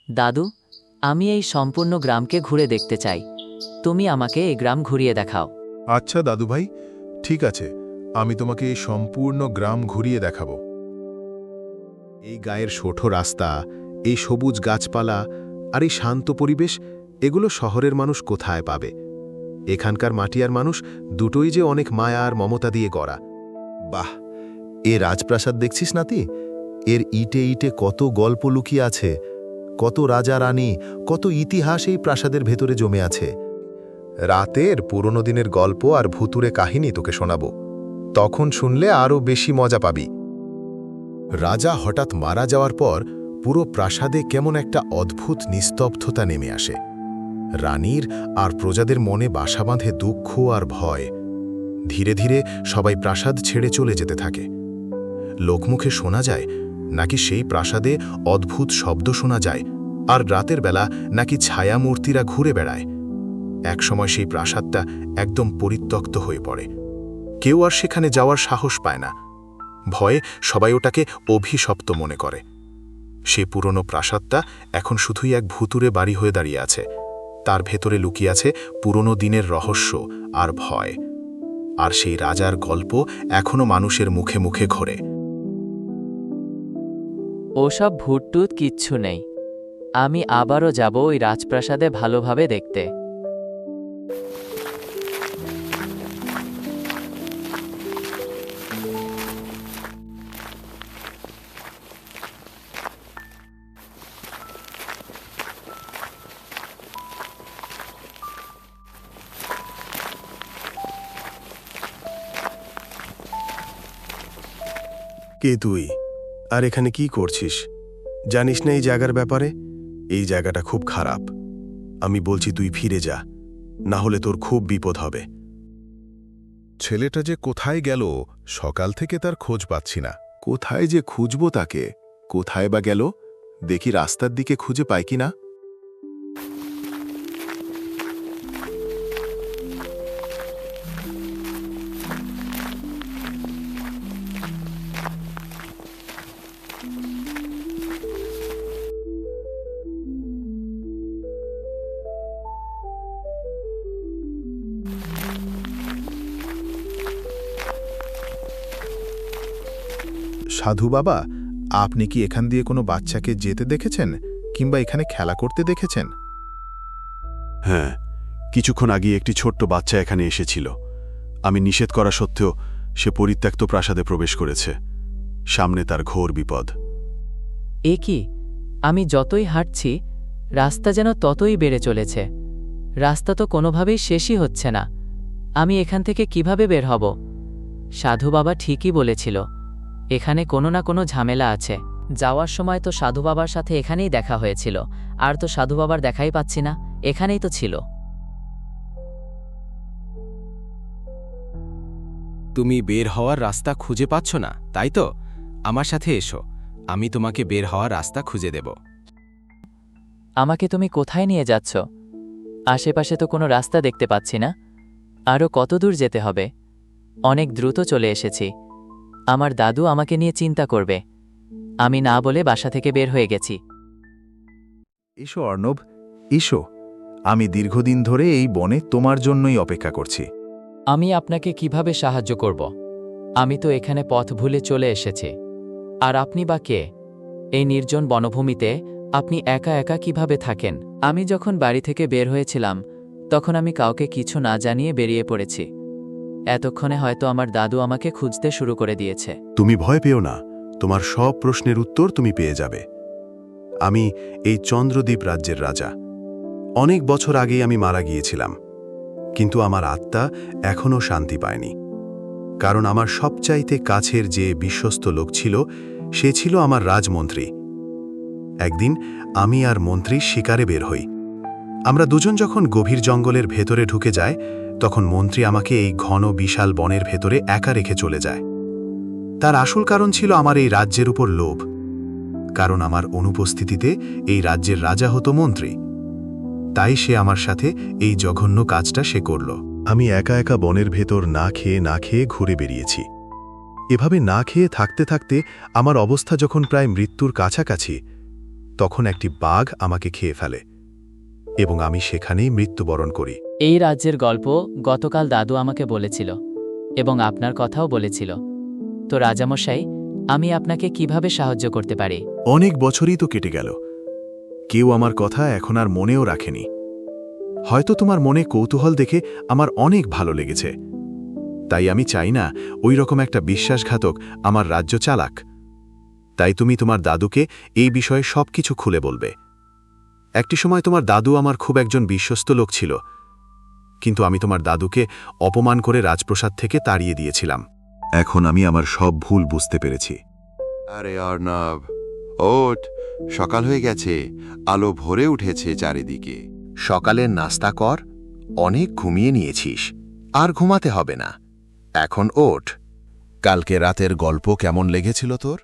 দাদু, আমি এই সম্পূর্ণ গ্রামকে ঘুরে দেখতে চাই। তুমি আমাকে এই গ্রাম ঘুরিয়ে দেখাও। আচ্ছা দাদু ভাই, ঠিক আছে, আমি তোমাকে এই সম্পূর্ণ গ্রাম ঘুরিয়ে দেখাবো। এই গায়ের শোঠো রাস্তা, এই সবুজ গাছপালা আর এই শান্ত পরিবেশ, এগুলো শহরের মানুষ কোথায় পাবে? এখানকার মাটি আর মানুষ দুটোই যে অনেক মায়া আর মমতা দিয়ে গড়া। বাহ, এ রাজপ্রাসাদ দেখছিস নাতি? এর ইটে ইটে কত গল্প লুকিয়ে আছে, কত রাজা রানী, কত ইতিহাস এই প্রাসাদের ভেতরে জমে আছে। রাতের পুরনো দিনের গল্প আর ভুতুরে কাহিনী তোকে শোনাবো, তখন শুনলে আরও বেশি মজা পাবি। রাজা হঠাৎ মারা যাওয়ার পর পুরো প্রাসাদে কেমন একটা অদ্ভুত নিস্তব্ধতা নেমে আসে। রানীর আর প্রজাদের মনে বাসা বাঁধে দুঃখ আর ভয়। ধীরে ধীরে সবাই প্রাসাদ ছেড়ে চলে যেতে থাকে। লোকমুখে শোনা যায় নাকি সেই প্রাসাদে অদ্ভুত শব্দ শোনা যায়, আর রাতের বেলা নাকি ছায়ামূর্তিরা ঘুরে বেড়ায়। একসময় সেই প্রাসাদটা একদম পরিত্যক্ত হয়ে পড়ে। কেউ আর সেখানে যাওয়ার সাহস পায় না। ভয়ে সবাই ওটাকে অভিশপ্ত মনে করে। সে পুরনো প্রাসাদটা এখন শুধুই এক ভুতুরে বাড়ি হয়ে দাঁড়িয়ে আছে। তার ভেতরে লুকিয়ে আছে পুরনো দিনের রহস্য আর ভয়। আর সেই রাজার গল্প এখনো মানুষের মুখে মুখে ঘোরে। ওসব ভূতটুত কিচ্ছু নেই। আমি আবারও যাব ওই রাজপ্রাসাদে ভালোভাবে দেখতে। কে তুই? আর এখানে কি করছিস? জানিস না এই জায়গার ব্যাপারে? এই জায়গাটা খুব খারাপ। আমি বলছি তুই ফিরে যা, না হলে তোর খুব বিপদ হবে। ছেলেটা যে কোথায় গেল, সকাল থেকে তার খোঁজ পাচ্ছি না। কোথায় যে খুঁজব তাকে? কোথায় বা গেল? দেখি রাস্তার দিকে খুঁজে পাই কি না। সাধু বাবা, আপনি কি এখান দিয়ে কোনো বাচ্চাকে যেতে দেখেছেন, কিংবা এখানে খেলা করতে দেখেছেন? হ্যাঁ, কিছুক্ষণ আগে একটি ছোট্ট বাচ্চা এখানে এসেছিল। আমি নিষেধ করা সত্ত্বেও সে পরিত্যক্ত প্রাসাদে প্রবেশ করেছে। সামনে তার ঘোর বিপদ। এ কি? আমি যতই হাঁটছি রাস্তা যেন ততই বেড়ে চলেছে। রাস্তা তো কোনোভাবেই শেষই হচ্ছে না। আমি এখান থেকে কিভাবে বের হব? সাধু বাবা ঠিকই বলেছিল, এখানে কোনো না কোনো ঝামেলা আছে। যাওয়ার সময় তো সাধু বাবার সাথে এখানেই দেখা হয়েছিল, আর তো সাধু বাবার দেখাই পাচ্ছি না। এখানেই তো ছিল। তুমি বের হওয়ার রাস্তা খুঁজে পাচ্ছ না, তাই তো? আমার সাথে এসো, আমি তোমাকে বের হওয়ার রাস্তা খুঁজে দেব। আমাকে তুমি কোথায় নিয়ে যাচ্ছ? আশেপাশে তো কোনো রাস্তা দেখতে পাচ্ছি না। আরও কত দূর যেতে হবে? অনেক দ্রুত চলে এসেছি। আমার দাদু আমাকে নিয়ে চিন্তা করবে। আমি না বলে বাসা থেকে বের হয়ে গেছি। এসো অর্ণব, এসো। আমি দীর্ঘদিন ধরে এই বনে তোমার জন্যই অপেক্ষা করছি। আমি আপনাকে কিভাবে সাহায্য করব? আমি তো এখানে পথ ভুলে চলে এসেছি। আর আপনি বা কে? এই নির্জন বনভূমিতে আপনি একা একা কিভাবে থাকেন? আমি যখন বাড়ি থেকে বের হয়েছিলাম তখন আমি কাউকে কিছু না জানিয়ে বেরিয়ে পড়েছি। এতক্ষণে হয়তো আমার দাদু আমাকে খুঁজতে শুরু করে দিয়েছে। তুমি ভয় পেও না, তোমার সব প্রশ্নের উত্তর তুমি পেয়ে যাবে। আমি এই চন্দ্রদ্বীপ রাজ্যের রাজা। অনেক বছর আগেই আমি মারা গিয়েছিলাম, কিন্তু আমার আত্মা এখনও শান্তি পায়নি। কারণ আমার সবচাইতে কাছের যে বিশ্বস্ত লোক ছিল, সে ছিল আমার রাজমন্ত্রী। একদিন আমি আর মন্ত্রী শিকারে বের হই। আমরা দুজন যখন গভীর জঙ্গলের ভেতরে ঢুকে যায়, তখন মন্ত্রী আমাকে এই ঘন বিশাল বনের ভেতরে একা রেখে চলে যায়। তার আসল কারণ ছিল আমার এই রাজ্যের উপর লোভ। কারণ আমার অনুপস্থিতিতে এই রাজ্যের রাজা হতো মন্ত্রী। তাই সে আমার সাথে এই জঘন্য কাজটা সে করল। আমি একা একা বনের ভেতর না খেয়ে ঘুরে বেরিয়েছি। এভাবে না খেয়ে থাকতে থাকতে আমার অবস্থা যখন প্রায় মৃত্যুর কাছাকাছি, তখন একটি বাঘ আমাকে খেয়ে ফেলে এবং আমি সেখানেই মৃত্যুবরণ করি। এই রাজ্যের গল্প গতকাল দাদু আমাকে বলেছিল এবং আপনার কথাও বলেছিল। তো রাজামশাই, আমি আপনাকে কিভাবে সাহায্য করতে পারি? অনেক বছরই তো কেটে গেল, কেউ আমার কথা এখন আর মনেও রাখেনি। হয়তো তোমার মনে কৌতূহল দেখে আমার অনেক ভালো লেগেছে, তাই আমি চাই না ওই রকম একটা বিশ্বাসঘাতক আমার রাজ্য চালাক। তাই তুমি তোমার দাদুকে এই বিষয়ে সবকিছু খুলে বলবে। একটি সময় তোমার দাদু আমার খুব একজন বিশ্বস্ত লোক ছিল, কিন্তু আমি তোমার দাদুকে অপমান করে রাজপ্রাসাদ থেকে তাড়িয়ে দিয়েছিলাম। এখন আমি আমার সব ভুল বুঝতে পেরেছি। আরে অর্ণব, ওঠ, সকাল হয়ে গেছে, আলো ভরে উঠেছে চারিদিকে। সকালের নাস্তা কর, অনেক ঘুমিয়ে নিয়েছিস, আর ঘুমাতে হবে না, এখন ওঠ। কালকে রাতের গল্প কেমন লেগেছিল তোর?